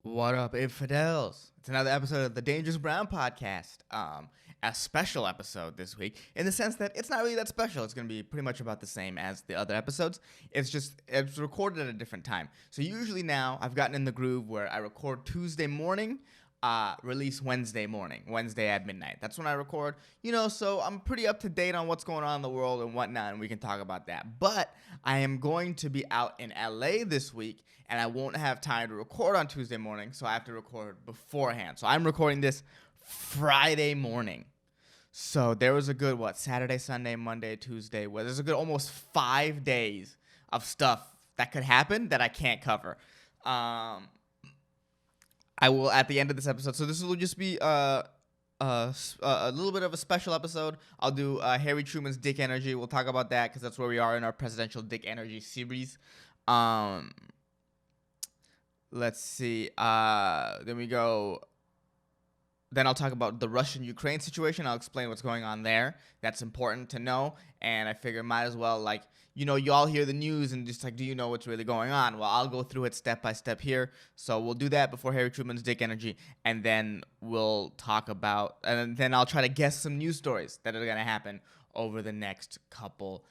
What up, infidels? It's another episode of the Dangerous Brown podcast. A special episode this week, in the sense that it's not really that special. It's going to be pretty much about the same as the other episodes. It's recorded at a different time. So usually now I've gotten in the groove where I record Tuesday morning, release Wednesday morning, Wednesday at midnight. That's when I record, so I'm pretty up to date on what's going on in the world and whatnot, and we can talk about that. But I am going to be out in LA this week, and I won't have time to record on Tuesday morning, so I have to record beforehand. So I'm recording this Friday morning. So there was a good, Saturday, Sunday, Monday, Tuesday, where there's a good almost 5 days of stuff that could happen that I can't cover. I will at the end of this episode. So this will just be a little bit of a special episode. I'll do Harry Truman's Dick Energy. We'll talk about that because that's where we are in our presidential Dick Energy series. Let's see. Then I'll talk about the Russian-Ukraine situation. I'll explain what's going on there. That's important to know. And I figure might as well, you all hear the news and just do you know what's really going on? Well, I'll go through it step by step here. So we'll do that before Harry Truman's Dick Energy. And then we'll talk about, and then I'll try to guess some news stories that are going to happen over the next couple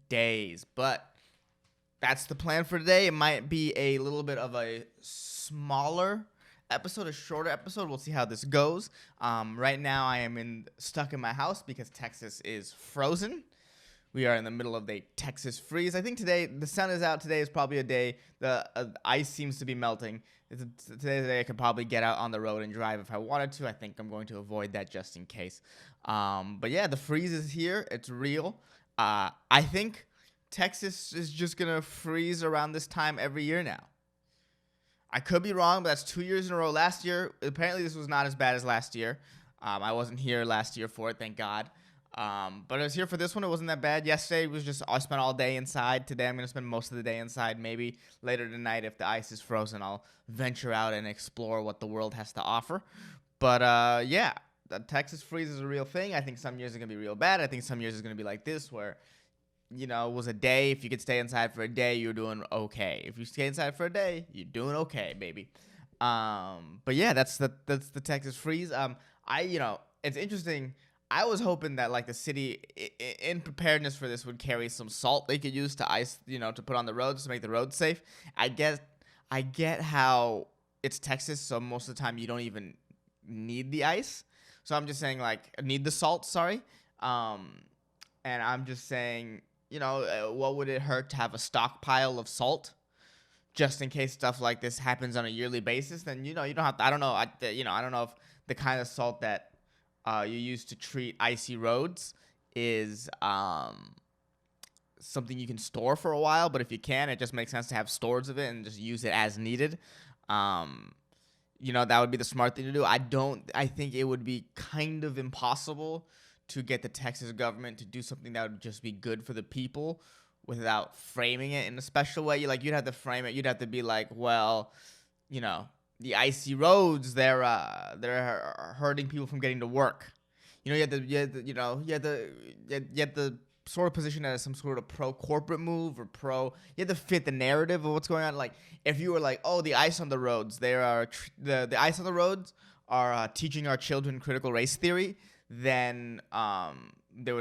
days. But that's the plan for today. It might be a little bit of a smaller episode, a shorter episode. We'll see how this goes. Right now I am stuck in my house because Texas is frozen. We are in the middle of the Texas freeze. I think today the sun is out. Today is probably a day the ice seems to be melting. Today's the day I could probably get out on the road and drive if I wanted to. I think I'm going to avoid that just in case. But yeah, the freeze is here. It's real. I think Texas is just gonna freeze around this time every year now. I could be wrong, but that's 2 years in a row. Last year, apparently this was not as bad as last year. I wasn't here last year for it, thank God. But I was here for this one. It wasn't that bad. Yesterday was just, I spent all day inside. Today I'm going to spend most of the day inside. Maybe later tonight, if the ice is frozen, I'll venture out and explore what the world has to offer. But yeah, the Texas freeze is a real thing. I think some years are going to be real bad. I think some years is going to be like this where, it was a day. If you could stay inside for a day, you're doing okay. If you stay inside for a day, you're doing okay, baby. But yeah, that's the Texas freeze. It's interesting. I was hoping that the city in preparedness for this would carry some salt they could use to ice, to put on the roads to make the roads safe. I get how it's Texas, so most of the time you don't even need the ice. So I'm just saying need the salt, sorry. And I'm just saying, what would it hurt to have a stockpile of salt just in case stuff like this happens on a yearly basis? Then, you don't have to, I don't know. I don't know if the kind of salt that you use to treat icy roads is something you can store for a while. But if you can, it just makes sense to have stores of it and just use it as needed. That would be the smart thing to do. I think it would be kind of impossible to get the Texas government to do something that would just be good for the people without framing it in a special way. You'd have to frame it. You'd have to be the icy roads, they're hurting people from getting to work. You had the sort of position that as some sort of pro-corporate move or you had to fit the narrative of what's going on. If you were the ice on the roads, the ice on the roads are teaching our children critical race theory, then they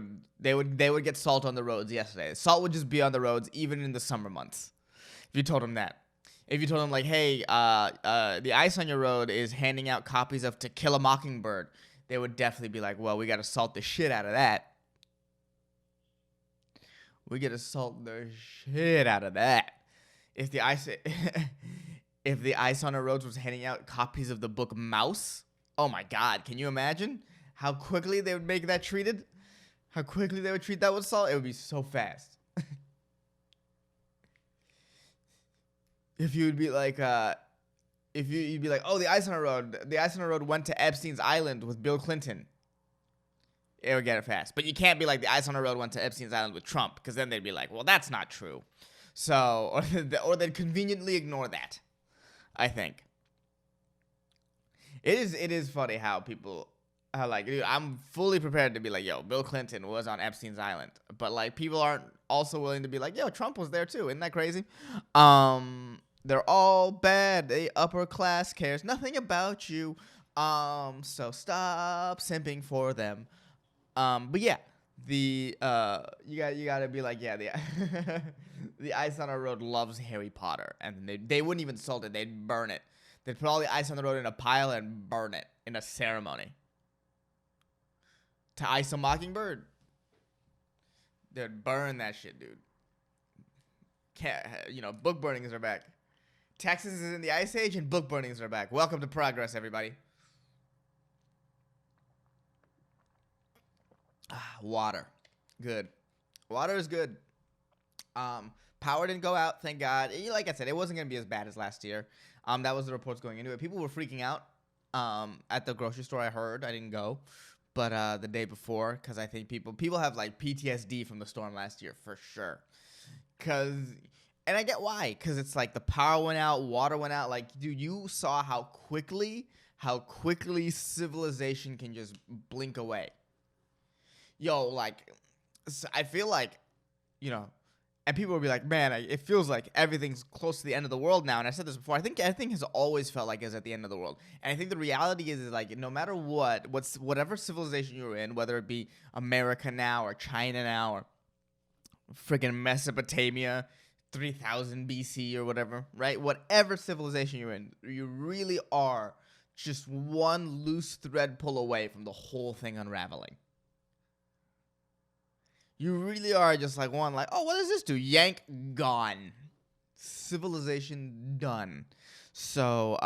would get salt on the roads yesterday. Salt would just be on the roads even in the summer months. If you told them that. If you told them hey, the ice on your road is handing out copies of To Kill a Mockingbird, they would definitely be well, we got to salt the shit out of that. We got to salt the shit out of that. If the ice on the roads was handing out copies of the book Mouse, oh my God, can you imagine how quickly they would make that treated? How quickly they would treat that with salt? It would be so fast. If you'd be oh, the ice on the road went to Epstein's Island with Bill Clinton. It would get it fast. But you can't be the ice on the road went to Epstein's Island with Trump, because then they'd be well, that's not true. So, or they'd conveniently ignore that, I think. It is funny how people, dude, I'm fully prepared to be yo, Bill Clinton was on Epstein's Island. But people aren't also willing to be yo, Trump was there too. Isn't that crazy? They're all bad. They upper class cares nothing about you. So stop simping for them. But yeah, you gotta be like, yeah, the the ice on the road loves Harry Potter, and they wouldn't even salt it. They'd burn it. They'd put all the ice on the road in a pile and burn it in a ceremony to ice a mockingbird. They'd burn that shit, dude. Book burnings are back. Texas is in the ice age, and book burnings are back. Welcome to progress, everybody. Water, good. Water is good. Power didn't go out, thank God. Like I said, it wasn't gonna be as bad as last year. That was the reports going into it. People were freaking out. At the grocery store, I heard. I didn't go, but the day before, because I think people have like PTSD from the storm last year for sure. And I get why. Cause it's like the power went out, water went out. Like, dude, you saw how quickly civilization can just blink away. Yo, like, I feel like, you know, and people will be like, man, it feels like everything's close to the end of the world now. And I said this before. I think everything has always felt like it's at the end of the world. And I think the reality is like, no matter whatever civilization you're in, whether it be America now or China now or freaking Mesopotamia, 3000 BC or whatever, right? Whatever civilization you're in, you really are just one loose thread pull away from the whole thing unraveling. You really are just like one, like, oh, what does this do? Yank, gone. Civilization done. So,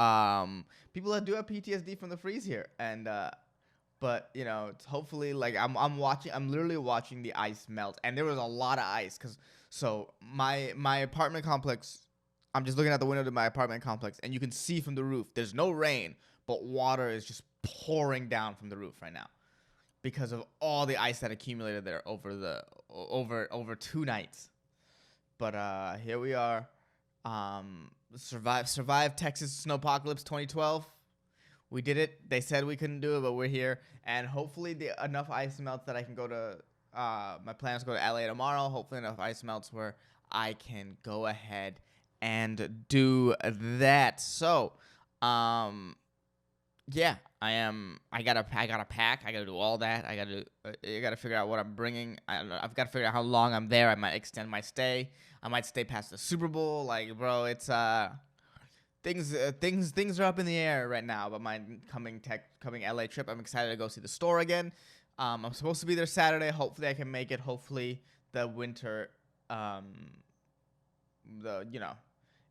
people that do have PTSD from the freeze here, and but it's hopefully like I'm literally watching the ice melt, and there was a lot of ice so my apartment complex, I'm just looking out the window to my apartment complex, and you can see from the roof, there's no rain, but water is just pouring down from the roof right now, because of all the ice that accumulated there over 2 nights. But here we are. Survive Texas snowpocalypse 2012. We did it. They said we couldn't do it, but we're here. And hopefully enough ice melts that I can go to my plan is to go to LA tomorrow. Hopefully enough ice melts where I can go ahead and do that. So, yeah, I gotta pack. I gotta do all that. I gotta figure out what I'm bringing. I've got to figure out how long I'm there. I might extend my stay. I might stay past the Super Bowl. Like, bro, it's things are up in the air right now. But my coming LA trip, I'm excited to go see the store again. I'm supposed to be there Saturday. Hopefully, I can make it. Hopefully, the winter,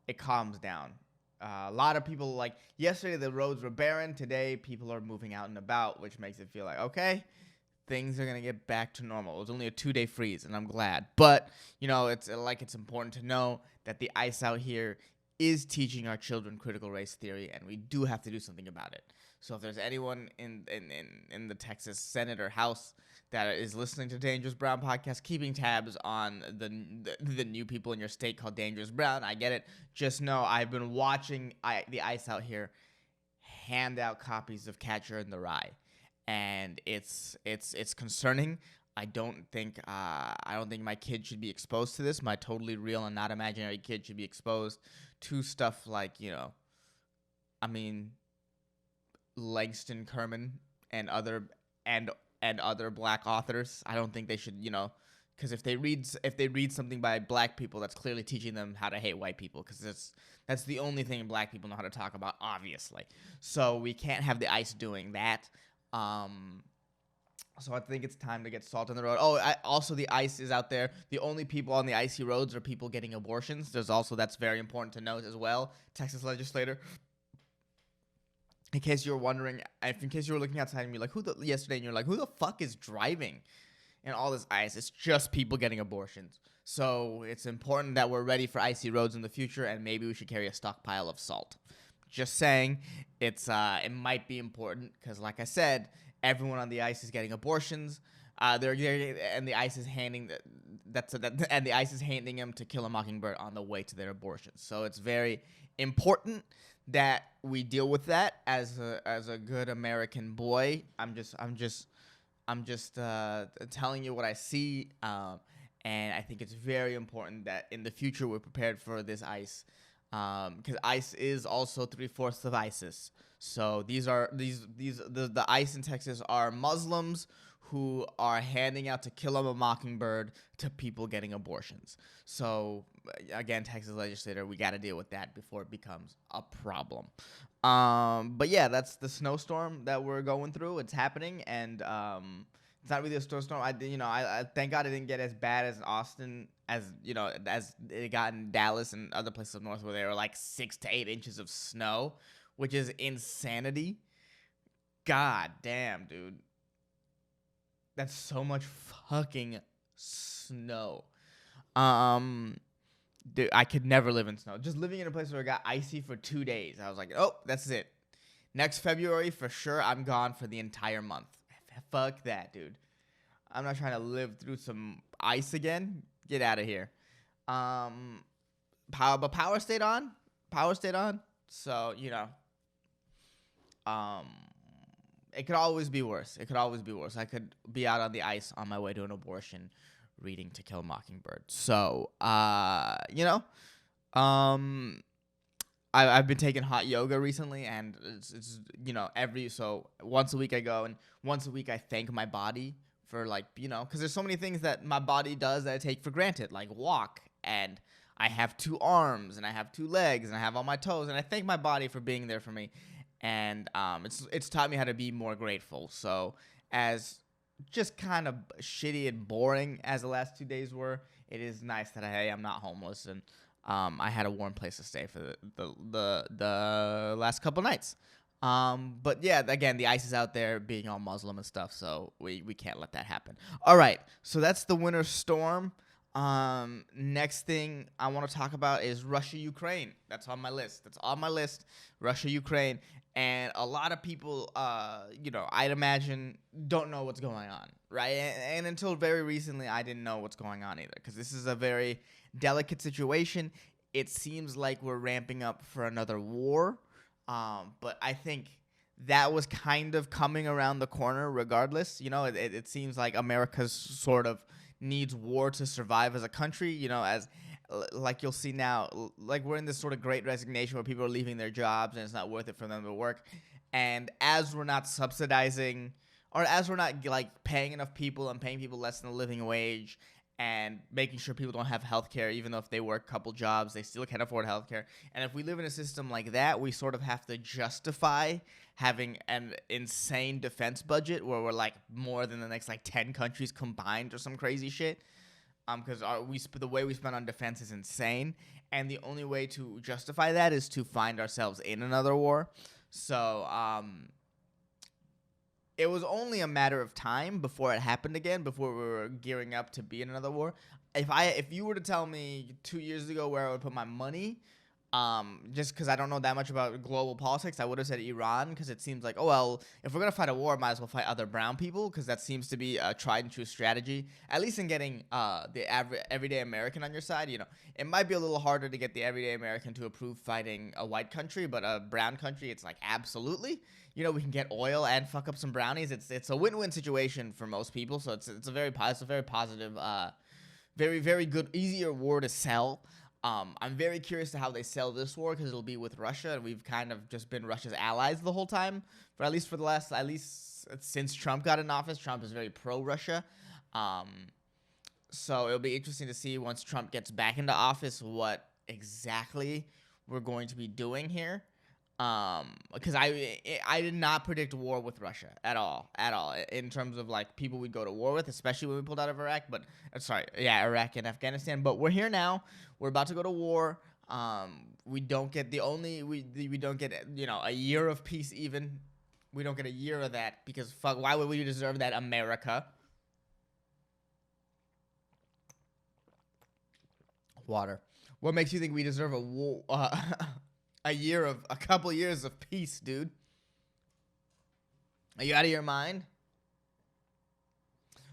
it calms down. A lot of people, like, yesterday the roads were barren. Today people are moving out and about, which makes it feel like, okay, things are going to get back to normal. It was only a 2-day freeze, and I'm glad. But, it's important to know that the ice out here is teaching our children critical race theory, and we do have to do something about it. So if there's anyone in the Texas Senate or House that is listening to Dangerous Brown podcast, keeping tabs on the new people in your state called Dangerous Brown, I get it. Just know I've been watching the ice out here hand out copies of Catcher in the Rye, and it's concerning. I don't think my kid should be exposed to this. My totally real and not imaginary kid should be exposed to stuff like Langston Kerman and other black authors. I don't think they should, because if they read something by black people, that's clearly teaching them how to hate white people, because that's the only thing black people know how to talk about, obviously. So we can't have the ice doing that. So I think it's time to get salt on the road. Oh, also the ice is out there. The only people on the icy roads are people getting abortions. That's very important to note as well. Texas legislator. In case you're wondering, in case you were looking outside and you're like, yesterday, and you're like, who the fuck is driving in all this ice? It's just people getting abortions. So it's important that we're ready for icy roads in the future, and maybe we should carry a stockpile of salt. Just saying, it might be important because, like I said, everyone on the ice is getting abortions. And the ice is handing them to kill a mockingbird on the way to their abortions. So it's very important that we deal with that as a good American boy. I'm just telling you what I see, and I think it's very important that in the future we're prepared for this ice. because ICE is also 3/4 of ISIS. So the ICE in Texas are Muslims who are handing out To Kill a Mockingbird to people getting abortions. So again, Texas legislator, we got to deal with that before it becomes a problem. But yeah, that's the snowstorm that we're going through. It's happening, and it's not really a snowstorm. I thank God it didn't get as bad as Austin, as it got in Dallas and other places up north where there were like 6 to 8 inches of snow, which is insanity. God damn, dude, that's so much fucking snow. Um, Dude, I could never live in snow. Just living in a place where it got icy for 2 days, I was like, oh, that's it. Next February, for sure, I'm gone for the entire month. Fuck that, dude. I'm not trying to live through some ice again. Get out of here. But power stayed on. Power stayed on. So, um, it could always be worse. It could always be worse. I could be out on the ice on my way to an abortion, reading To Kill a Mockingbird. So, um, I've been taking hot yoga recently, and it's once a week I go, and once a week I thank my body for, like, because there's so many things that my body does that I take for granted, like walk, and I have 2 arms, and I have 2 legs, and I have all my toes, and I thank my body for being there for me, and it's taught me how to be more grateful. So as just kind of shitty and boring as the last 2 days were, it is nice that I'm not homeless, and I had a warm place to stay for the last couple nights. But yeah, again, the ice is out there being all Muslim and stuff, so we can't let that happen. All right, so that's the winter storm. Next thing I want to talk about is Russia, Ukraine. That's on my list. Russia, Ukraine. And a lot of people, I'd imagine don't know what's going on, right? And until very recently, I didn't know what's going on either, because this is a very delicate situation. It seems like we're ramping up for another war, but I think that was kind of coming around the corner regardless. It seems like America's sort of needs war to survive as a country, as like you'll see now, like we're in this sort of great resignation where people are leaving their jobs and it's not worth it for them to work. And as we're not subsidizing, or as we're not like paying enough people and paying people less than a living wage, and making sure people don't have health care, even though if they work a couple jobs, they still can't afford health care. And if we live in a system like that, we sort of have to justify having an insane defense budget where we're like more than the next like 10 countries combined or some crazy shit. Because the way we spend on defense is insane, and the only way to justify that is to find ourselves in another war. So, it was only a matter of time before it happened again, before we were gearing up to be in another war. If you were to tell me 2 years ago where I would put my money, just because I don't know that much about global politics, I would have said Iran, because it seems like, oh, well, if we're going to fight a war, might as well fight other brown people, because that seems to be a tried and true strategy, at least in getting the everyday American on your side. It might be a little harder to get the everyday American to approve fighting a white country, but a brown country, it's like, absolutely. We can get oil and fuck up some brownies. It's a win-win situation for most people, so it's a very positive, very, very good, easier war to sell. I'm very curious to how they sell this war, because it'll be with Russia, and we've kind of just been Russia's allies the whole time, at least since Trump got in office. Trump is very pro-Russia. So it'll be interesting to see once Trump gets back into office what exactly we're going to be doing here. Because I did not predict war with Russia at all, in terms of like people we'd go to war with, especially when we pulled out of Iraq. But Iraq and Afghanistan. But we're here now. We're about to go to war. We don't get we don't get a year of peace even. We don't get a year of that, because fuck, why would we deserve that, America? Water. What makes you think we deserve a war? A couple years of peace, dude. Are you out of your mind?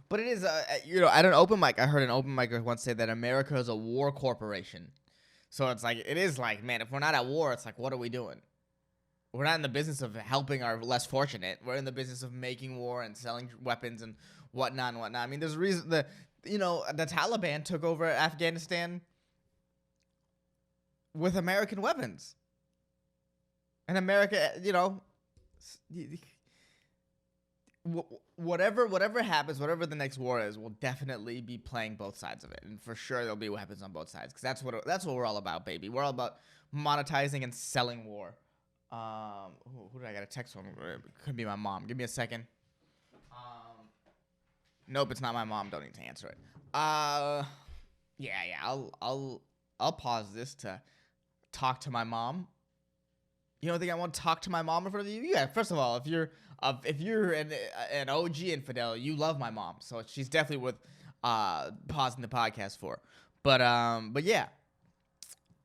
But it is, at an open mic, I heard an open micer once say that America is a war corporation. So it is like, man, if we're not at war, it's like, what are we doing? We're not in the business of helping our less fortunate. We're in the business of making war and selling weapons and whatnot. I mean, there's a reason the Taliban took over Afghanistan with American weapons. And America, whatever happens, whatever the next war is, we'll definitely be playing both sides of it, and for sure there'll be weapons on both sides, because that's what we're all about, baby. We're all about monetizing and selling war. Who did I get a text from? It could be my mom. Give me a second. Nope, it's not my mom. Don't need to answer it. Yeah. I'll pause this to talk to my mom. You don't think I want to talk to my mom in front of you? Yeah. First of all, if you're an OG infidel, you love my mom, so she's definitely worth pausing the podcast for. But yeah.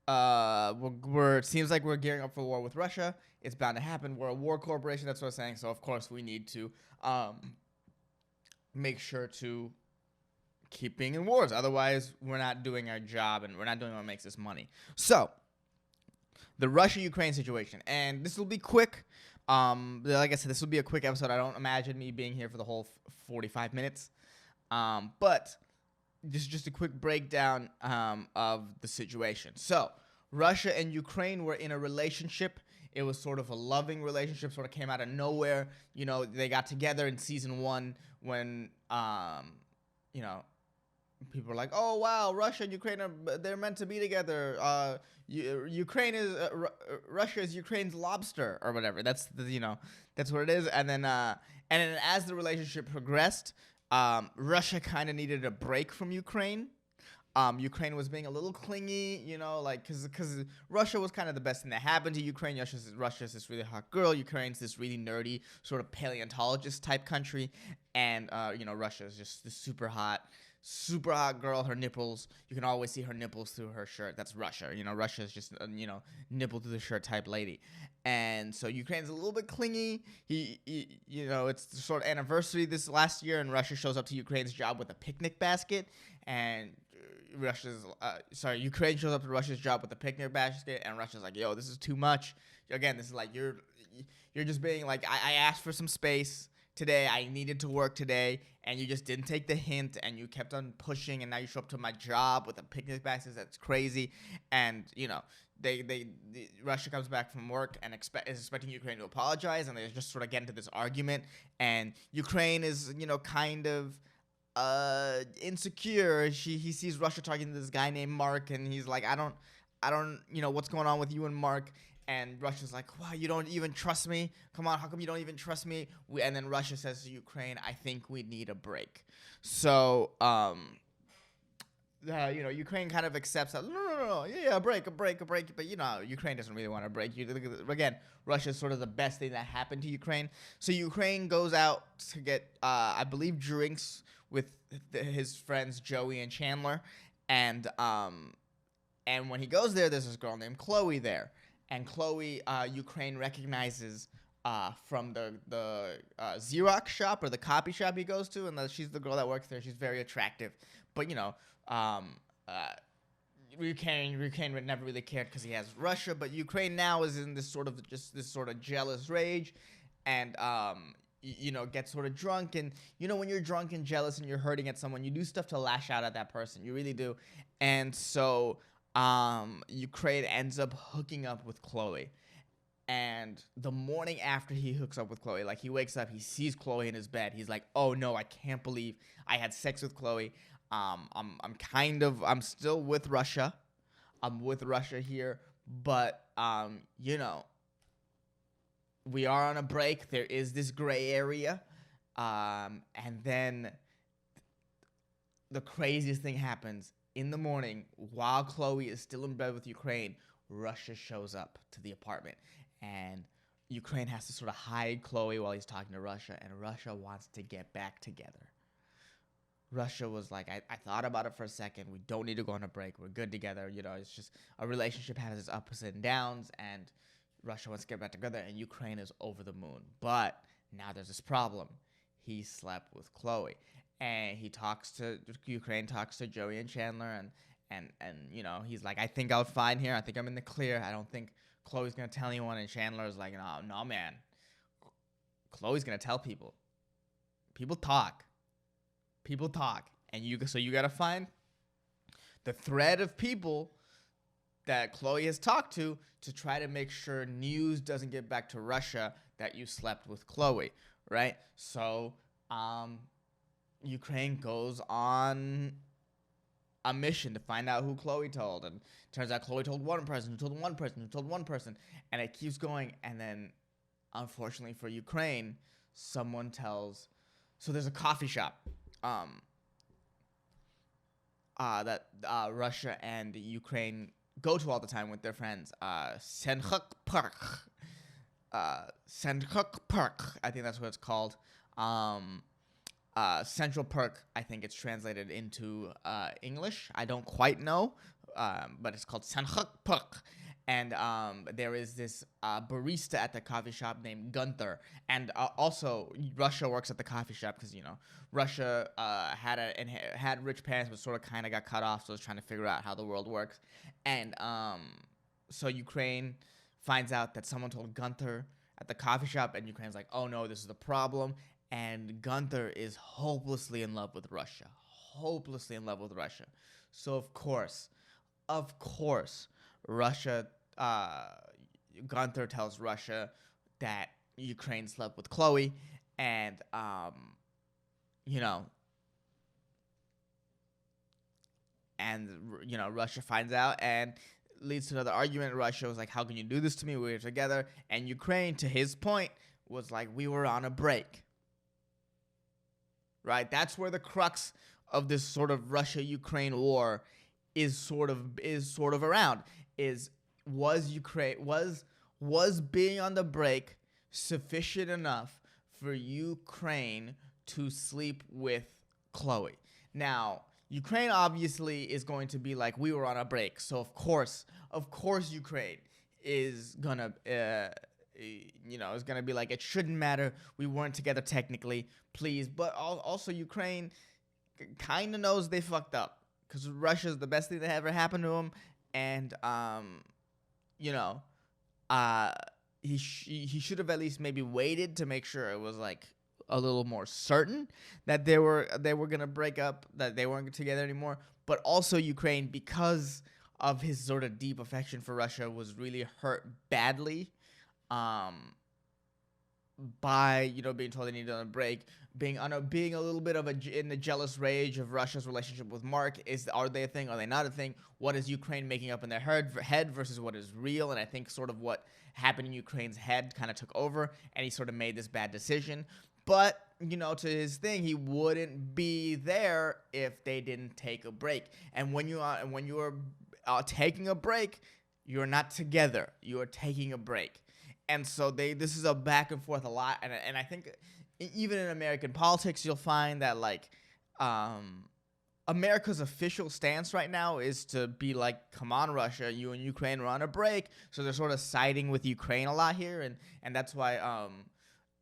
It seems like we're gearing up for war with Russia. It's bound to happen. We're a war corporation. That's what I'm saying. So of course we need to make sure to keep being in wars. Otherwise, we're not doing our job, and we're not doing what makes us money. So, the Russia-Ukraine situation, and this will be quick. Like I said, this will be a quick episode. I don't imagine me being here for the whole 45 minutes. But this is just a quick breakdown of the situation. So, Russia and Ukraine were in a relationship. It was sort of a loving relationship, sort of came out of nowhere. They got together in season 1 when, people were like, oh, wow, Russia and Ukraine, they're meant to be together. Ukraine is, Russia is Ukraine's lobster or whatever. That's what it is. And then as the relationship progressed, Russia kind of needed a break from Ukraine. Ukraine was being a little clingy, because Russia was kind of the best thing that happened to Ukraine. Russia's this really hot girl. Ukraine's this really nerdy sort of paleontologist type country. And, Russia is just this super hot girl. Her nipples, you can always see her nipples through her shirt. That's Russia. Russia is just, nipple through the shirt type lady. And so Ukraine's a little bit clingy. It's the sort of anniversary this last year, and Russia shows up to Ukraine's job with a picnic basket. And Ukraine shows up to Russia's job with a picnic basket, and Russia's like, yo, this is too much. Again, this is like, you're just being like, I asked for some space today, I needed to work today, and you just didn't take the hint, and you kept on pushing, and now you show up to my job with a picnic basket. That's crazy. And Russia comes back from work and is expecting Ukraine to apologize, and they just sort of get into this argument, and Ukraine is kind of insecure. He sees Russia talking to this guy named Mark, and he's like, I don't what's going on with you and Mark. And Russia's like, wow, you don't even trust me? Come on, how come you don't even trust me? And then Russia says to Ukraine, I think we need a break. So, Ukraine kind of accepts that. No, yeah, a break. But, Ukraine doesn't really want a break. Again, Russia's sort of the best thing that happened to Ukraine. So Ukraine goes out to get, I believe, drinks with his friends Joey and Chandler. And when he goes there, there's this girl named Chloe there. And Chloe, Ukraine recognizes from the Xerox shop or the copy shop he goes to, and she's the girl that works there. She's very attractive, but Ukraine would never really cared because he has Russia. But Ukraine now is in this sort of jealous rage, and gets sort of drunk. And when you're drunk and jealous and you're hurting at someone, you do stuff to lash out at that person. You really do. And so Ukraine ends up hooking up with Chloe. And the morning after he hooks up with Chloe, like, he wakes up, he sees Chloe in his bed. He's like, oh no, I can't believe I had sex with Chloe. I'm still with Russia. I'm with Russia here, but we are on a break. There is this gray area. And then the craziest thing happens. In the morning, while Chloe is still in bed with Ukraine, Russia shows up to the apartment, and Ukraine has to sort of hide Chloe while he's talking to Russia, and Russia wants to get back together. Russia was like, I thought about it for a second. We don't need to go on a break. We're good together. It's just a relationship has its ups and downs, and Russia wants to get back together, and Ukraine is over the moon. But now there's this problem. He slept with Chloe. And Ukraine talks to Joey and Chandler, and he's like, I think I'm fine here. I think I'm in the clear. I don't think Chloe's going to tell anyone. And Chandler's like, no, man. Chloe's going to tell people. People talk. And so you got to find the thread of people that Chloe has talked to try to make sure news doesn't get back to Russia that you slept with Chloe, right? So, Ukraine goes on a mission to find out who Chloe told, and turns out Chloe told one person, who told one person, who told one person, and it keeps going. And then, unfortunately for Ukraine, someone tells. So there's a coffee shop, that Russia and Ukraine go to all the time with their friends. Senchuk Park, I think that's what it's called. Central Park, I think it's translated into English. I don't quite know, but it's called Senchuk Park. And there is this barista at the coffee shop named Gunther. And also, Russia works at the coffee shop because, Russia had rich parents, but sort of kind of got cut off. So it's trying to figure out how the world works. And so Ukraine finds out that someone told Gunther at the coffee shop, and Ukraine's like, oh no, this is the problem. And Gunther is hopelessly in love with Russia. Hopelessly in love with Russia. So of course, Russia, Gunther tells Russia that Ukraine slept with Chloe, and Russia finds out and leads to another argument. Russia was like, how can you do this to me? We were together. And Ukraine, to his point, was like, we were on a break. Right? That's where the crux of this sort of Russia-Ukraine war is sort of around. Was being on the break sufficient enough for Ukraine to sleep with Chloe? Now, Ukraine obviously is going to be like, we were on a break, so of course Ukraine is gonna is gonna be like, it shouldn't matter, we weren't together technically, please. But also Ukraine kind of knows they fucked up, because Russia's the best thing that ever happened to him, and he should have at least maybe waited to make sure it was like a little more certain that they were gonna break up, that they weren't together anymore. But also Ukraine, because of his sort of deep affection for Russia, was really hurt badly by being told they needed a break, being a little bit of in the jealous rage of Russia's relationship with Mark. Are they a thing? Are they not a thing? What is Ukraine making up in their head versus what is real? And I think sort of what happened in Ukraine's head kind of took over, and he sort of made this bad decision. But to his thing, he wouldn't be there if they didn't take a break. And when you are taking a break, you're not together. You are taking a break. And so this is a back and forth a lot. And I think even in American politics, you'll find that America's official stance right now is to be like, come on, Russia, you and Ukraine are on a break. So they're sort of siding with Ukraine a lot here. And that's why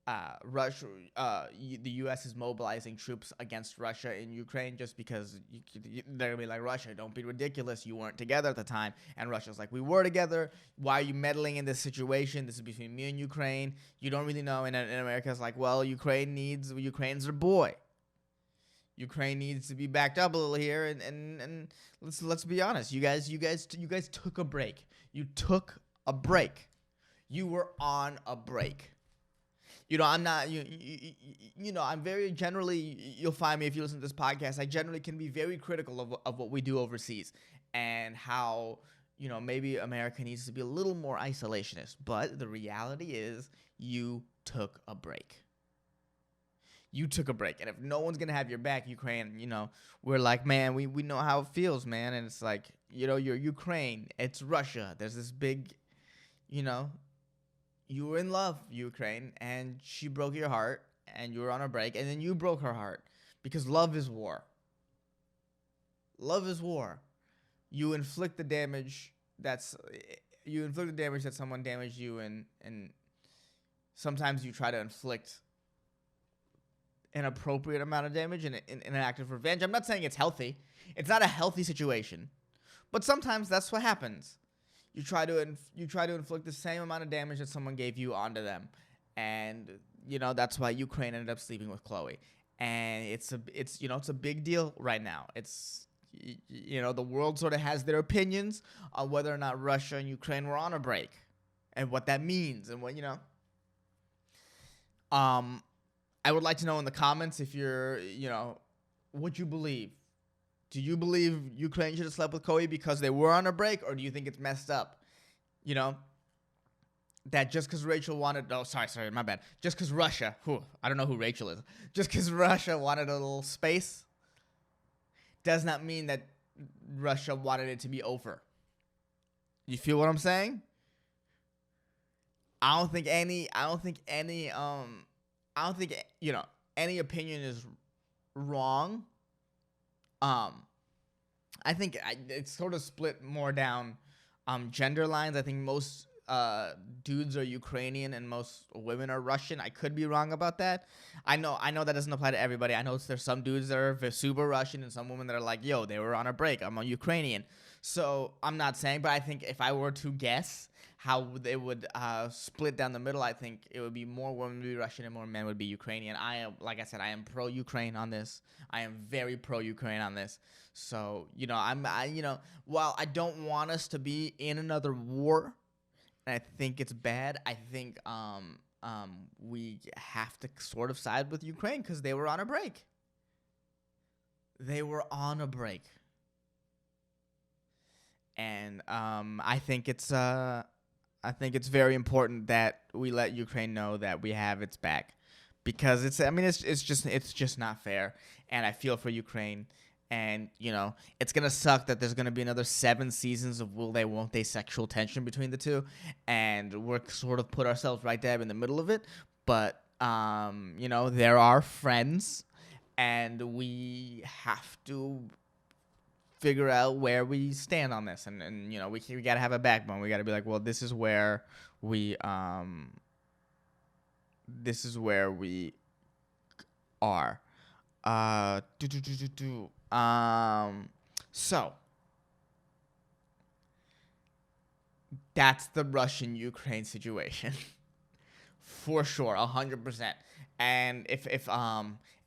the U.S. is mobilizing troops against Russia in Ukraine, just because they're gonna be like, Russia, don't be ridiculous, you weren't together at the time. And Russia's like, we were together, why are you meddling in this situation? This is between me and Ukraine, you don't really know. And America's like, well, Ukraine's their boy. Ukraine needs to be backed up a little here, and let's be honest, you guys took a break. You took a break. You were on a break. I'm not, I'm very generally, you'll find me if you listen to this podcast, I generally can be very critical of what we do overseas, and how, maybe America needs to be a little more isolationist. But the reality is, you took a break. You took a break. And if no one's going to have your back, Ukraine, we're like, man, we know how it feels, man. And it's like, you're Ukraine. It's Russia. There's this big, you were in love, Ukraine, and she broke your heart, and you were on a break, and then you broke her heart, because love is war. Love is war. You inflict the damage that someone damaged you, and sometimes you try to inflict an appropriate amount of damage in an act of revenge. I'm not saying it's healthy. It's not a healthy situation, but sometimes that's what happens. You try to inflict the same amount of damage that someone gave you onto them, and that's why Ukraine ended up sleeping with Chloe, and it's a big deal right now. It's the world sort of has their opinions on whether or not Russia and Ukraine were on a break, and what that means, and Um, I would like to know in the comments if what you believe. Do you believe Ukraine should have slept with Kobe because they were on a break, or do you think it's messed up? You know, that just because Rachel wanted, oh, sorry, my bad. Just because Russia, I don't know who Rachel is, just because Russia wanted a little space does not mean that Russia wanted it to be over. You feel what I'm saying? I don't think any opinion is wrong. I think it's sort of split more down gender lines. I think most dudes are Ukrainian and most women are Russian. I could be wrong about that. I know that doesn't apply to everybody. I know there's some dudes that are super Russian and some women that are like, yo, they were on a break. I'm a Ukrainian. So I'm not saying, but I think if I were to guess how they would split down the middle, I think it would be more women would be Russian and more men would be Ukrainian. Like I said, I am pro-Ukraine on this. I am very pro-Ukraine on this. So, while I don't want us to be in another war, and I think it's bad, I think we have to sort of side with Ukraine because they were on a break. They were on a break. And I think it's very important that we let Ukraine know that we have its back, because it's just not fair, and I feel for Ukraine, and it's gonna suck that there's gonna be another 7 seasons of will they won't they sexual tension between the two, and we're sort of put ourselves right there in the middle of it, but there are friends, and we have to figure out where we stand on this, and we gotta have a backbone. We gotta be like, well, this is where we are. So that's the Russian-Ukraine situation. For sure, 100%. And if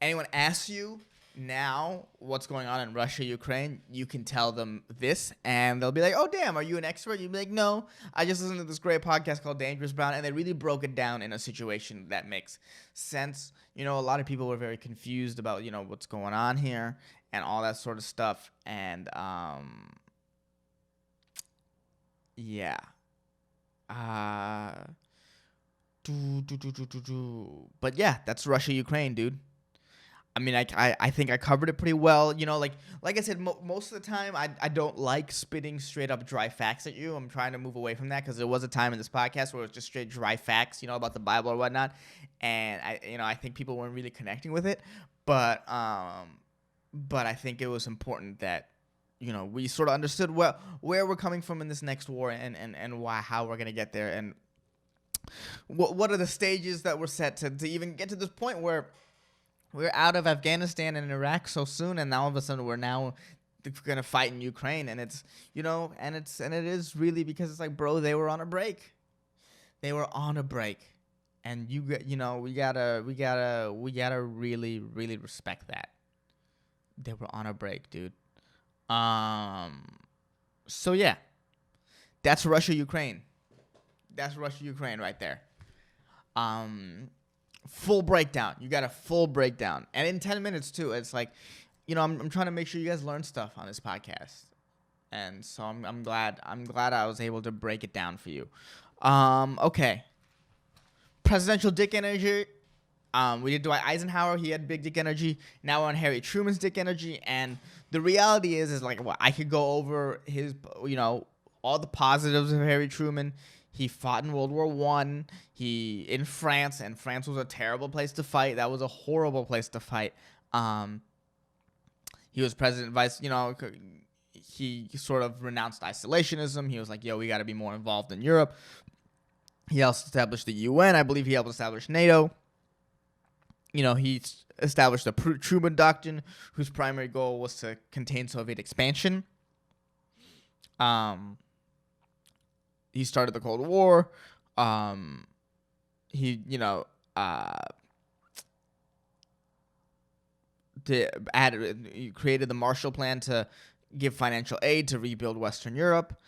anyone asks you now what's going on in Russia, Ukraine, you can tell them this, and they'll be like, oh, damn, are you an expert? You'd be like, no, I just listened to this great podcast called Dangerous Brown, and they really broke it down in a situation that makes sense. A lot of people were very confused about, what's going on here and all that sort of stuff, and, yeah. But yeah, that's Russia, Ukraine, dude. I mean, I think I covered it pretty well. Like I said, most of the time I don't like spitting straight up dry facts at you. I'm trying to move away from that because there was a time in this podcast where it was just straight dry facts, about the Bible or whatnot, and I think people weren't really connecting with it. But I think it was important that we sort of understood where we're coming from in this next war, and how we're gonna get there, and what are the stages that were set to even get to this point where we're out of Afghanistan and Iraq so soon, and now all of a sudden we're now gonna fight in Ukraine, and it's and it is really because it's like, bro, they were on a break, and we gotta really really respect that they were on a break, dude. So yeah, that's Russia Ukraine right there. Full breakdown. You got a full breakdown, and in 10 minutes too. It's like, I'm trying to make sure you guys learn stuff on this podcast, and so I'm glad I was able to break it down for you. Okay. Presidential dick energy. We did Dwight Eisenhower. He had big dick energy. Now we're on Harry Truman's dick energy, and the reality is like, I could go over his, all the positives of Harry Truman. He fought in World War I. He in France, and France was a terrible place to fight. That was a horrible place to fight. He was president, he sort of renounced isolationism. He was like, yo, we got to be more involved in Europe. He also established the UN. I believe he helped establish NATO. He established the Truman Doctrine, whose primary goal was to contain Soviet expansion. He started the Cold War. He created the Marshall Plan to give financial aid to rebuild Western Europe.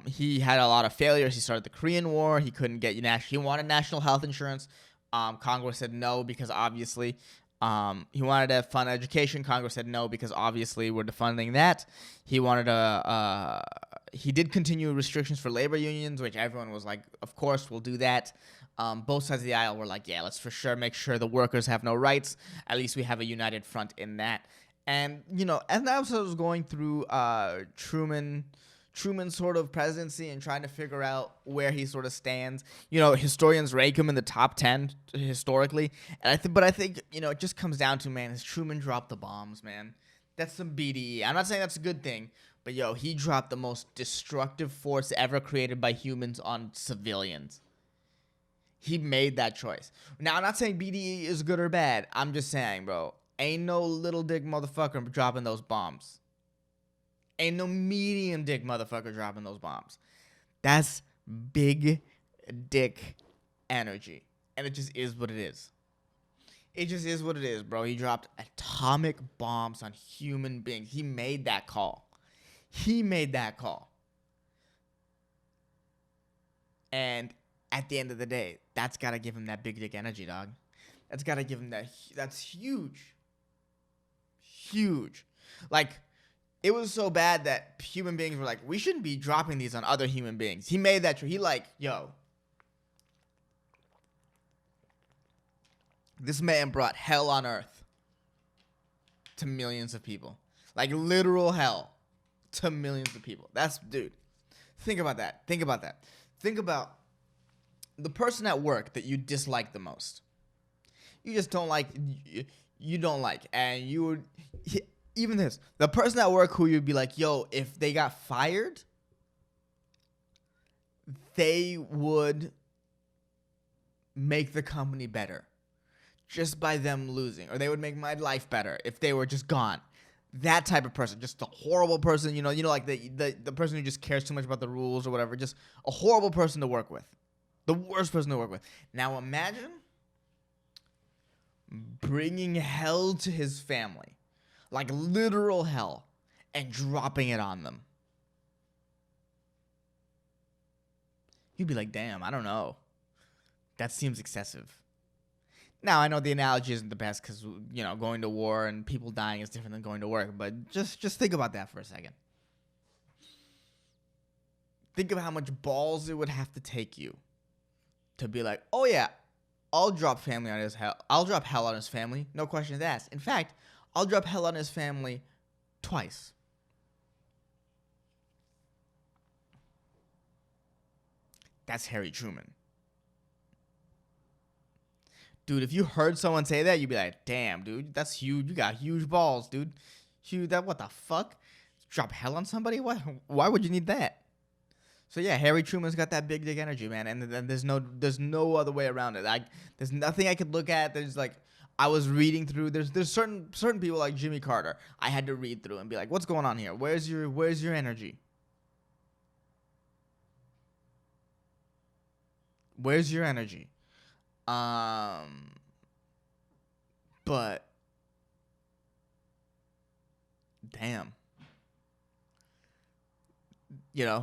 He had a lot of failures. He started the Korean War. He couldn't get he wanted national health insurance. Congress said no because obviously he wanted to fund education. Congress said no because obviously we're defunding that. He wanted to. He did continue restrictions for labor unions, which everyone was like, of course, we'll do that. Both sides of the aisle were like, yeah, let's for sure make sure the workers have no rights. At least we have a united front in that. And, and I was going through Truman's sort of presidency and trying to figure out where he sort of stands. Historians rank him in the top 10 historically. And I think, it just comes down to, man, is Truman dropped the bombs, man. That's some BDE. I'm not saying that's a good thing, but he dropped the most destructive force ever created by humans on civilians. He made that choice. Now, I'm not saying BDE is good or bad. I'm just saying, bro, ain't no little dick motherfucker dropping those bombs. Ain't no medium dick motherfucker dropping those bombs. That's big dick energy. And it just is what it is. It just is what it is, bro. He dropped atomic bombs on human beings. He made that call. And at the end of the day, that's got to give him that big dick energy, dog. That's got to give him that. That's huge. Huge. Like, it was so bad that human beings were like, we shouldn't be dropping these on other human beings. He made that true. He this man brought hell on earth to millions of people. Like, literal hell to millions of people. Dude, think about that. Think about the person at work that you dislike the most. You just don't like, and even this, the person at work who you'd be like, yo, if they got fired, they would make the company better just by them losing, or they would make my life better if they were just gone. That type of person, just a horrible person, like the person who just cares too much about the rules or whatever, just a horrible person to work with. The worst person to work with. Now imagine bringing hell to his family, like literal hell, and dropping it on them. You'd be like, damn, I don't know. That seems excessive. Now, I know the analogy isn't the best because, going to war and people dying is different than going to work, but just think about that for a second. Think of how much balls it would have to take you to be like, oh yeah, I'll drop I'll drop hell on his family, no questions asked. In fact, I'll drop hell on his family twice. That's Harry Truman. Dude, if you heard someone say that, you'd be like, damn, dude, that's huge. You got huge balls, dude. What the fuck? Drop hell on somebody? Why would you need that? So yeah, Harry Truman's got that big dick energy, man, and there's no other way around it. There's nothing I could look at. There's like, I was reading through. There's certain people like Jimmy Carter. I had to read through and be like, what's going on here? Where's your energy? Where's your energy? But damn.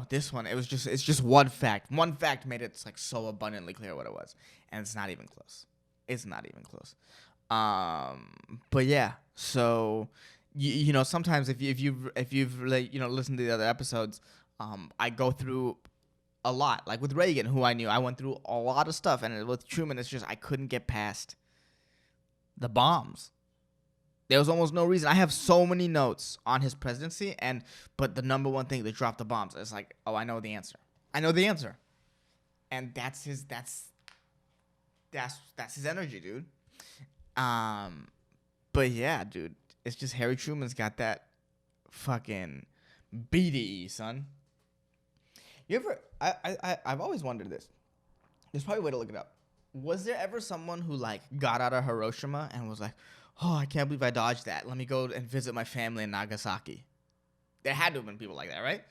This one, it's just one fact. One fact made it like so abundantly clear what it was. And it's not even close. But yeah, so sometimes if you've like, listened to the other episodes, I go through a lot. Like with Reagan, who I knew, I went through a lot of stuff, and with Truman, it's just I couldn't get past the bombs. There was almost no reason. I have so many notes on his presidency, but the number one thing that dropped the bombs is like, oh, I know the answer, and that's his energy, dude. But yeah, dude, it's just Harry Truman's got that fucking BDE, son. You ever? I've always wondered this. There's probably a way to look it up. Was there ever someone who like got out of Hiroshima and was like, oh, I can't believe I dodged that. Let me go and visit my family in Nagasaki. There had to have been people like that, right?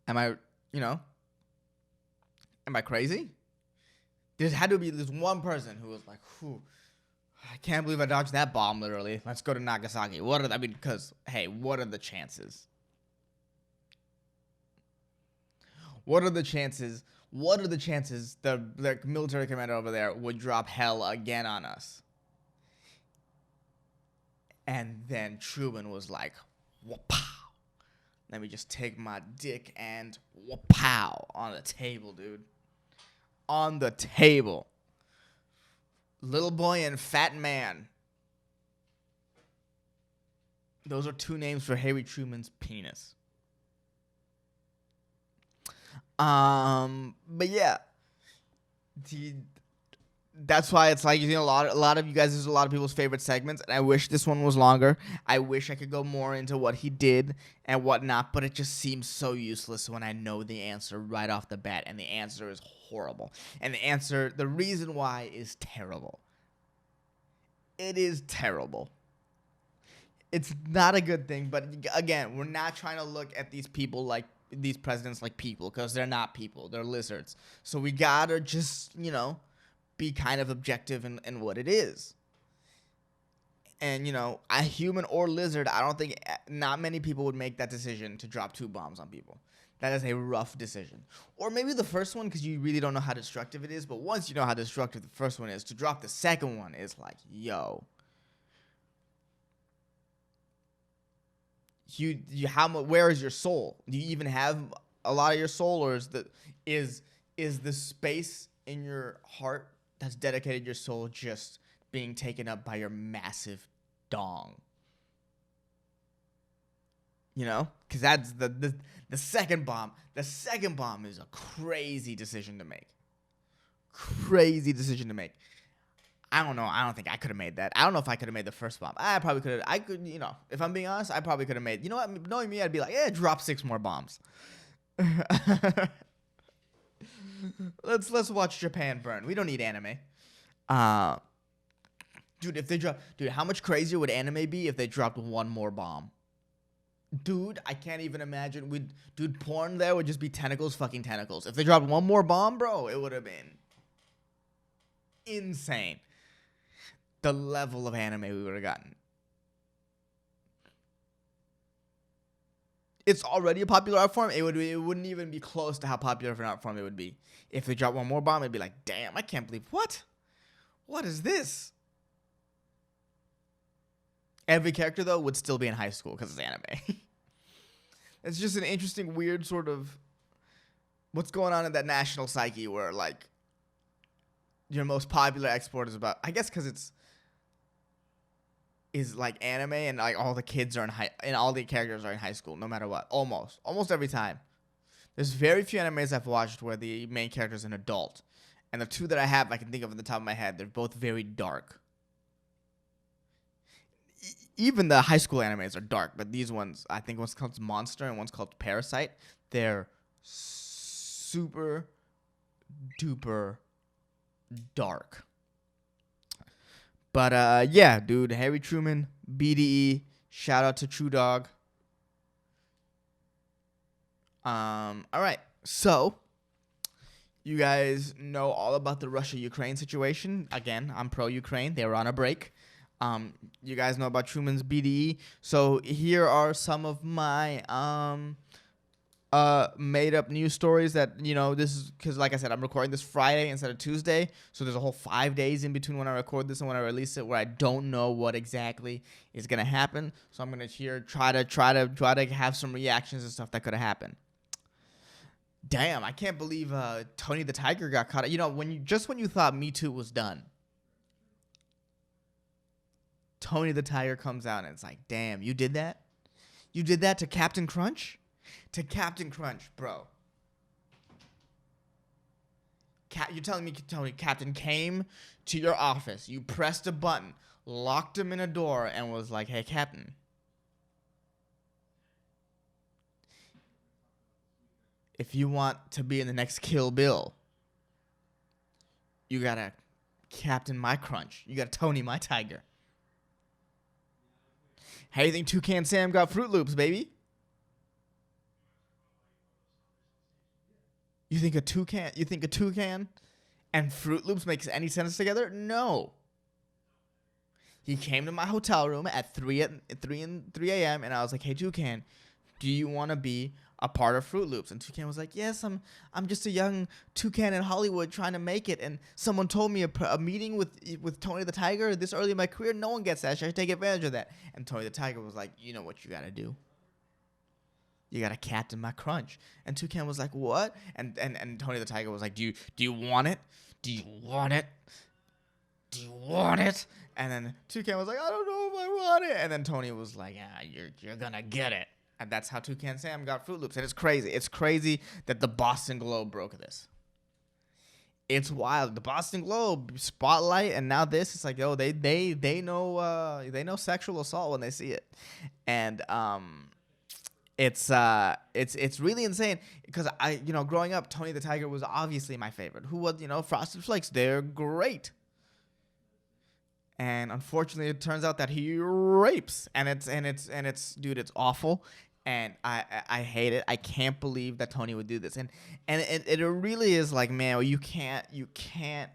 Am I crazy? There had to be this one person who was like, whew, I can't believe I dodged that bomb, literally. Let's go to Nagasaki. Because, hey, what are the chances? What are the chances? What are the chances the military commander over there would drop hell again on us? And then Truman was like, "Wapow. Let me just take my dick and wapow on the table, dude. On the table. Little boy and fat man. Those are two names for Harry Truman's penis. But yeah, that's why it's like, you know, a lot of you guys, this is a lot of people's favorite segments, and I wish this one was longer. I wish I could go more into what he did and whatnot, but it just seems so useless when I know the answer right off the bat, and the answer is horrible, and the reason why is terrible. It is terrible. It's not a good thing, but again, we're not trying to look at these people like these presidents like people, because they're not people, they're lizards. So we gotta just, you know, be kind of objective in what it is. And, you know, a human or lizard, I don't think, not many people would make that decision to drop two bombs on people. That is a rough decision. Or maybe the first one, because you really don't know how destructive it is. But once you know how destructive the first one is, to drop the second one is like, yo. Where is your soul? Do you even have a lot of your soul, or is the space in your heart that's dedicated your soul just being taken up by your massive dong? You know, because that's the second bomb. The second bomb is a crazy decision to make. Crazy decision to make. I don't know. I don't think I could have made that. I don't know if I could have made the first bomb. I probably could have. I could, you know, if I'm being honest, I probably could have made. You know what? Knowing me, I'd be like, yeah, drop 6 more bombs. Let's watch Japan burn. We don't need anime. Dude, if they drop, dude, how much crazier would anime be if they dropped one more bomb? Dude, I can't even imagine. Dude, porn there would just be tentacles, fucking tentacles. If they dropped one more bomb, bro, it would have been insane. The level of anime we would have gotten. It's already a popular art form. It wouldn't even be close to how popular of an art form it would be. If they dropped one more bomb, it'd be like, damn, I can't believe, what? What is this? Every character, though, would still be in high school because it's anime. It's just an interesting, weird sort of what's going on in that national psyche where, like, your most popular export is about, I guess because is like anime, and like all the kids are and all the characters are in high school, no matter what. Almost every time. There's very few animes I've watched where the main character is an adult, and the two that I can think of at the top of my head, they're both very dark. Even the high school animes are dark, but these ones, I think one's called Monster and one's called Parasite. They're super duper dark. But yeah, dude, Harry Truman, BDE, shout out to True Dog. All right, so you guys know all about the Russia-Ukraine situation. Again, I'm pro-Ukraine. They were on a break. You guys know about Truman's BDE. So here are some of my made up news stories that, you know, this is because, like I said, I'm recording this Friday instead of Tuesday, so there's a whole 5 days in between when I record this and when I release it where I don't know what exactly is gonna happen. So I'm gonna try to have some reactions and stuff that could have happened. Damn, I can't believe Tony the Tiger got caught. You know, when you thought Me Too was done, Tony the Tiger comes out and it's like, damn, you did that? You did that to Captain Crunch? To Captain Crunch, bro. You're telling me, Tony, Captain came to your office, you pressed a button, locked him in a door, and was like, hey, Captain. If you want to be in the next Kill Bill, you gotta Captain my Crunch. You gotta Tony my Tiger. How do you think Toucan Sam got Fruit Loops, baby? You think a toucan and Fruit Loops makes any sense together? No. He came to my hotel room at 3 a.m. and I was like, "Hey, Toucan, do you want to be a part of Fruit Loops?" And Toucan was like, "Yes, I'm just a young toucan in Hollywood trying to make it. And someone told me a meeting with Tony the Tiger this early in my career. No one gets that. Should I take advantage of that?" And Tony the Tiger was like, "You know what you gotta do? You gotta captain my crunch." And Toucan was like, "What?" And Tony the Tiger was like, "Do you want it? Do you want it? Do you want it?" And then Toucan was like, "I don't know if I want it." And then Tony was like, "Yeah, you're gonna get it." And that's how Toucan Sam got Fruit Loops. And it's crazy. It's crazy that the Boston Globe broke this. It's wild. The Boston Globe spotlight, and now this. It's like, yo, they know sexual assault when they see it, and it's really insane because growing up, Tony the Tiger was obviously my favorite. Who was Frosted Flakes? They're great. And unfortunately, it turns out that he rapes, and it's dude, it's awful, and I hate it. I can't believe that Tony would do this, and it really is like, man, you can't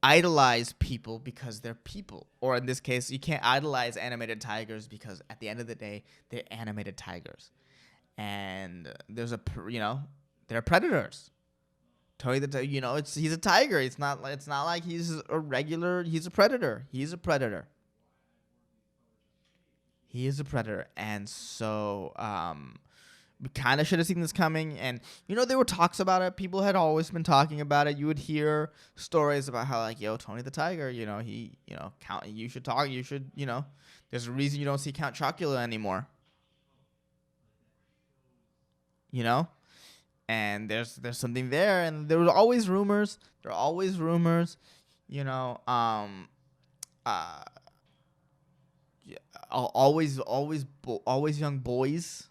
idolize people because they're people, or in this case, you can't idolize animated tigers because at the end of the day, they're animated tigers, and they're predators. Tony the he's a tiger. It's not like he's a regular. He's a predator. He's a predator. He is a predator, and so we kind of should have seen this coming. And there were talks about it. People had always been talking about it. You would hear stories about how like, yo, Tony the Tiger. Count. You should talk. You should. There's a reason you don't see Count Chocula anymore. And there's something there, and there were always rumors. There are always rumors, yeah, always young boys.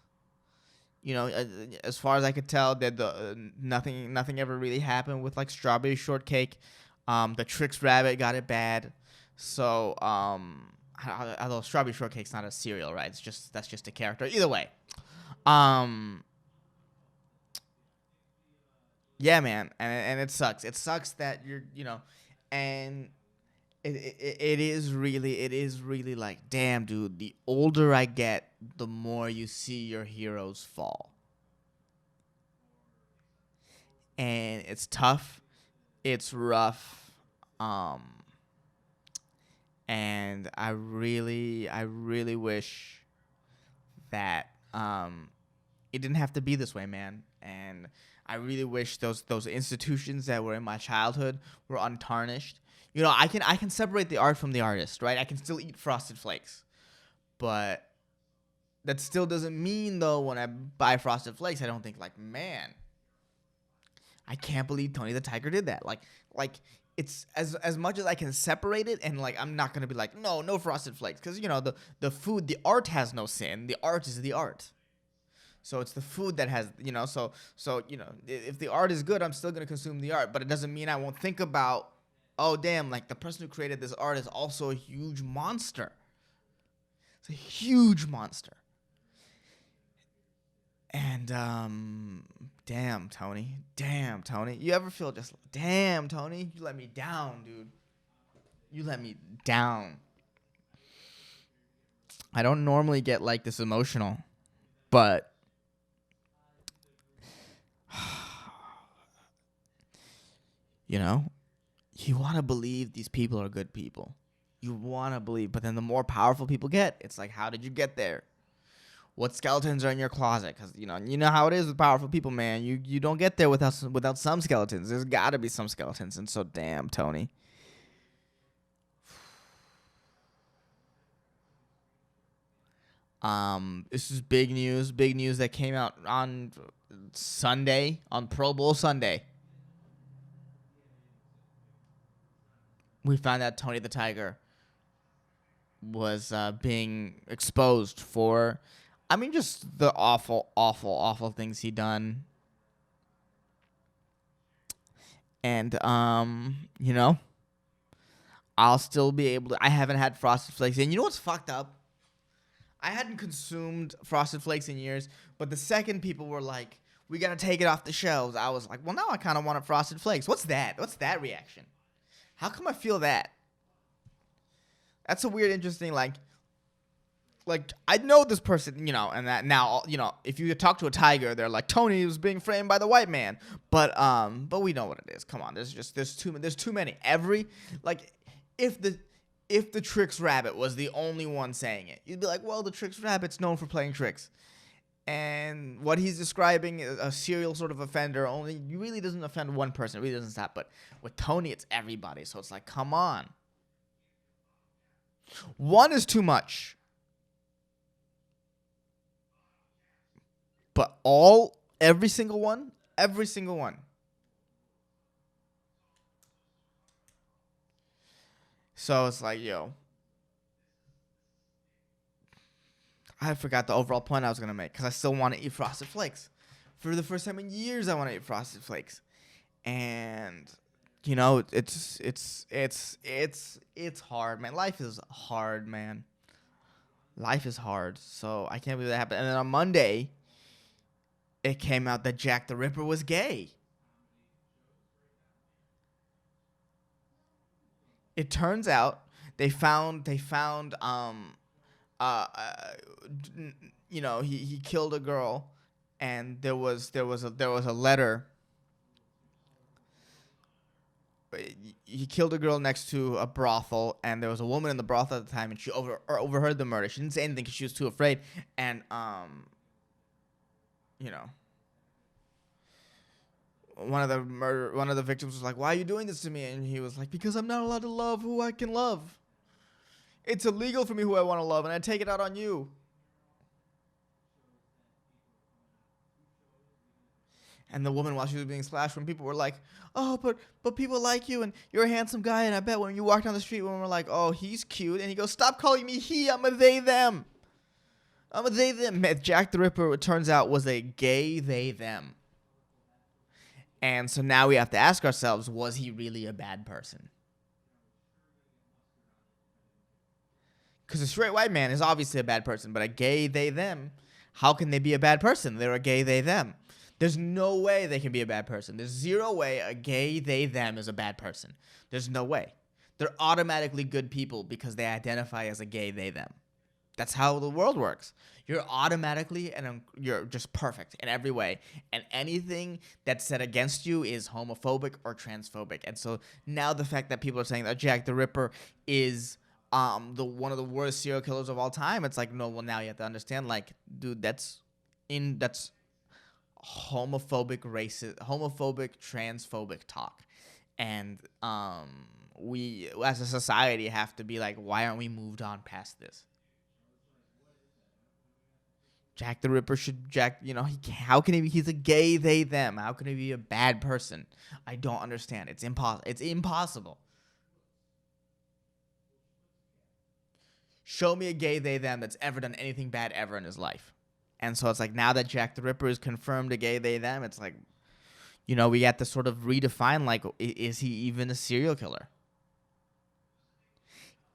As far as I could tell, that nothing ever really happened with like Strawberry Shortcake. The Trix Rabbit got it bad, so although Strawberry Shortcake's not a cereal, right? That's just a character. Either way, yeah, man, and it sucks. It sucks that and it is really like, damn, dude. The older I get, the more you see your heroes fall, and it's tough. It's rough. Um, and I really wish that it didn't have to be this way, man. And I really wish those institutions that were in my childhood were untarnished. I can separate the art from the artist, right? I can still eat Frosted Flakes, but that still doesn't mean though when I buy Frosted Flakes, I don't think like, man, I can't believe Tony the Tiger did that. Like it's as much as I can separate it, and like I'm not gonna be like, no Frosted Flakes, because the food, the art has no sin. The art is the art. So it's the food that has, if the art is good, I'm still gonna consume the art, but it doesn't mean I won't think about, oh damn, like the person who created this art is also a huge monster. It's a huge monster. And damn Tony, you ever feel just, damn Tony, you let me down, dude. You let me down. I don't normally get like this emotional, but you want to believe these people are good people. You want to believe, but then the more powerful people get, it's like, how did you get there? What skeletons are in your closet? Because you know how it is with powerful people, man. You don't get there without some skeletons. There's got to be some skeletons, and so damn Tony. This is big news. Big news that came out on Sunday, on Pro Bowl Sunday. We found out Tony the Tiger was being exposed for, just the awful, awful, awful things he done. And I'll still be able to. I haven't had Frosted Flakes, and you know what's fucked up? I hadn't consumed Frosted Flakes in years, but the second people were like, "We gotta take it off the shelves," I was like, "Well, now I kind of want a Frosted Flakes." What's that? What's that reaction? How come I feel that? That's a weird, interesting, like I know this person, and that now, if you talk to a tiger, they're like Tony was being framed by the white man, but we know what it is. Come on, there's too many. Like if the if the tricks rabbit was the only one saying it, you'd be like, well, the tricks rabbit's known for playing tricks, and what he's describing is a serial sort of offender. Only he really doesn't offend one person, it really doesn't stop. But with Tony, it's everybody. So it's like, come on, one is too much. But every single one, every single one. So it's like, yo, I forgot the overall point I was gonna make because I still want to eat Frosted Flakes. For the first time in years, I want to eat Frosted Flakes, and it's hard, man. Life is hard, man. Life is hard. So I can't believe that happened. And then on Monday, it came out that Jack the Ripper was gay. It turns out they found uh, uh he killed a girl, and there was a letter. He killed a girl next to a brothel, and there was a woman in the brothel at the time, and she overheard the murder. She didn't say anything because she was too afraid, and you know one of the victims was like, "Why are you doing this to me?" And he was like, "Because I'm not allowed to love who I can love. It's illegal for me who I want to love, and I take it out on you." And the woman, while she was being splashed, when people were like, "Oh, but people like you, and you're a handsome guy," and I bet when you walk down the street, women were like, "Oh, he's cute," and he goes, "Stop calling me he. I'm a they them. I'm a they them." Jack the Ripper, it turns out, was a gay they them. And so now we have to ask ourselves, was he really a bad person? Because a straight white man is obviously a bad person, but a gay they them, how can they be a bad person? They're a gay they them. There's no way they can be a bad person. There's zero way a gay they them is a bad person. There's no way. They're automatically good people because they identify as a gay they them. That's how the world works. You're automatically and you're just perfect in every way, and anything that's said against you is homophobic or transphobic. And so now the fact that people are saying that Jack the Ripper is the one of the worst serial killers of all time, it's like, no, well, now you have to understand, like, dude, that's homophobic, racist, homophobic, transphobic talk. And we as a society have to be like, why aren't we moved on past this? Jack the Ripper should how can he be, he's a gay they them. How can he be a bad person? I don't understand. It's impossible. It's impossible. Show me a gay they them that's ever done anything bad ever in his life. And so it's like, now that Jack the Ripper is confirmed a gay they them, it's like, we have to sort of redefine, like, is he even a serial killer?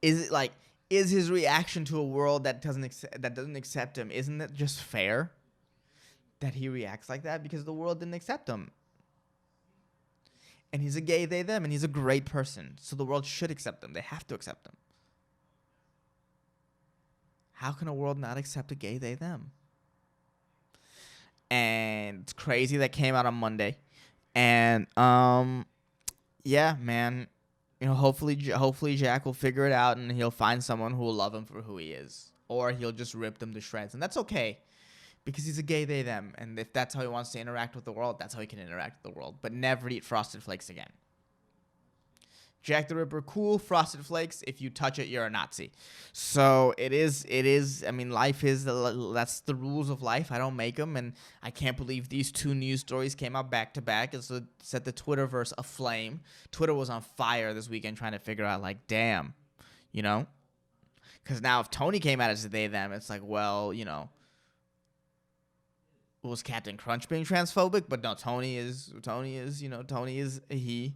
Is it like, is his reaction to a world that doesn't accept him, isn't it just fair that he reacts like that? Because the world didn't accept him. And he's a gay they them, and he's a great person. So the world should accept him. They have to accept him. How can a world not accept a gay they them? And it's crazy that came out on Monday. And yeah, man, hopefully Jack will figure it out, and he'll find someone who will love him for who he is, or he'll just rip them to shreds, and that's okay, because he's a gay they them, and if that's how he wants to interact with the world, that's how he can interact with the world. But never eat Frosted Flakes again. Jack the Ripper, cool. Frosted Flakes, if you touch it, you're a Nazi. So it is. I mean, life is, that's the rules of life. I don't make them, and I can't believe these two news stories came out back to back. It set the Twitterverse aflame. Twitter was on fire this weekend trying to figure out, like, damn, because now if Tony came out as they them, it's like, well, was Captain Crunch being transphobic? But no, Tony is a he.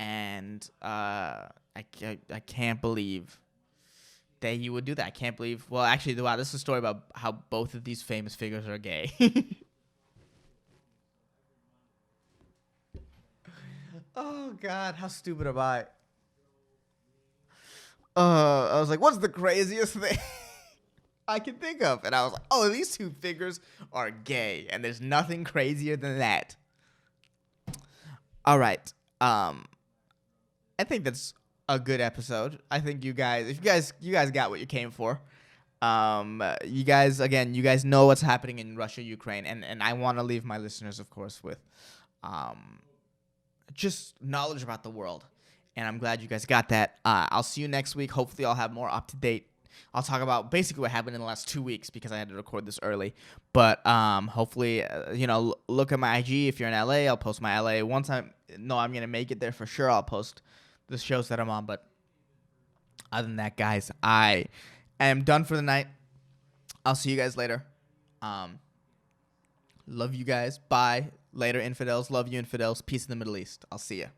And I can't believe that you would do that. I can't believe. Well, actually, wow, this is a story about how both of these famous figures are gay. Oh God, how stupid am I? I was like, what's the craziest thing I can think of? And I was like, oh, these two figures are gay, and there's nothing crazier than that. All right. I think that's a good episode. I think you guys, if you guys got what you came for. You guys, again, you guys know what's happening in Russia, Ukraine, and I want to leave my listeners, of course, with just knowledge about the world. And I'm glad you guys got that. I'll see you next week. Hopefully, I'll have more up to date. I'll talk about basically what happened in the last 2 weeks because I had to record this early. But hopefully, look at my IG. If you're in LA, I'll post my LA. Once I'm going to make it there for sure. I'll post the shows that I'm on. But other than that, guys, I am done for the night. I'll see you guys later. Love you guys. Bye. Later, infidels. Love you, infidels. Peace in the Middle East. I'll see you.